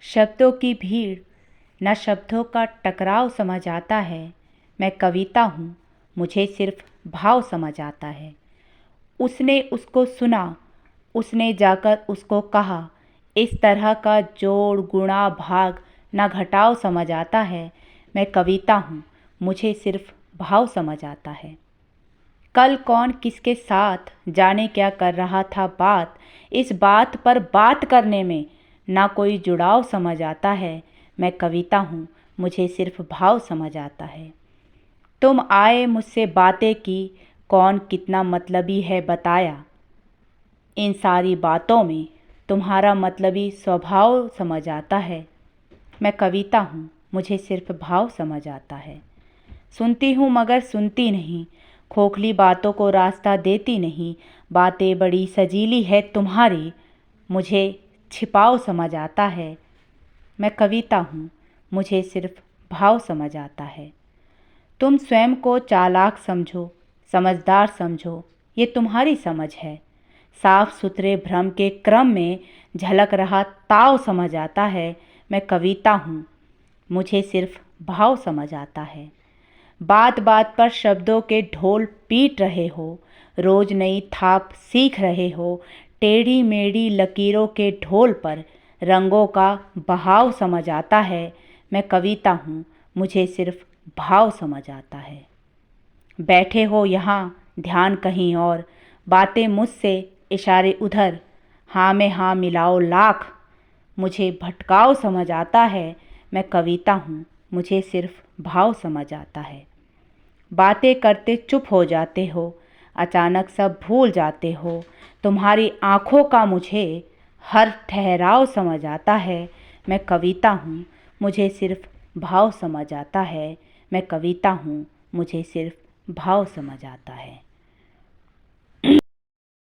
शब्दों की भीड़ न शब्दों का टकराव समझ आता है। मैं कविता हूँ, मुझे सिर्फ भाव समझ आता है। उसने उसको सुना, उसने जाकर उसको कहा। इस तरह का जोड़ गुणा भाग न घटाव समझ आता है। मैं कविता हूँ, मुझे सिर्फ भाव समझ आता है। कल कौन किसके साथ जाने क्या कर रहा था बात, इस बात पर बात करने में ना कोई जुड़ाव समझ आता है। मैं कविता हूँ, मुझे सिर्फ भाव समझ आता है। तुम आए मुझसे बातें की, कौन कितना मतलबी है बताया। इन सारी बातों में तुम्हारा मतलबी स्वभाव समझ आता है। मैं कविता हूँ, मुझे सिर्फ भाव समझ आता है। सुनती हूँ मगर सुनती नहीं, खोखली बातों को रास्ता देती नहीं। बातें बड़ी सजीली है तुम्हारी, मुझे छिपाव समझ आता है। मैं कविता हूँ, मुझे सिर्फ भाव समझ आता है। तुम स्वयं को चालाक समझो, समझदार समझो, ये तुम्हारी समझ है। साफ सुथरे भ्रम के क्रम में झलक रहा ताव समझ आता है। मैं कविता हूँ, मुझे सिर्फ भाव समझ आता है। बात बात पर शब्दों के ढोल पीट रहे हो, रोज नई थाप सीख रहे हो। टेढ़ी मेढ़ी लकीरों के ढोल पर रंगों का बहाव समझ आता है। मैं कविता हूँ, मुझे सिर्फ भाव समझ आता है। बैठे हो यहाँ, ध्यान कहीं और, बातें मुझसे, इशारे उधर। हाँ में हाँ मिलाओ लाख, मुझे भटकाव समझ आता है। मैं कविता हूँ, मुझे सिर्फ भाव समझ आता है। बातें करते चुप हो जाते हो, अचानक सब भूल जाते हो। तुम्हारी आँखों का मुझे हर ठहराव समझ आता है। मैं कविता हूँ, मुझे सिर्फ भाव समझ आता है। मैं कविता हूँ, मुझे सिर्फ भाव समझ आता है।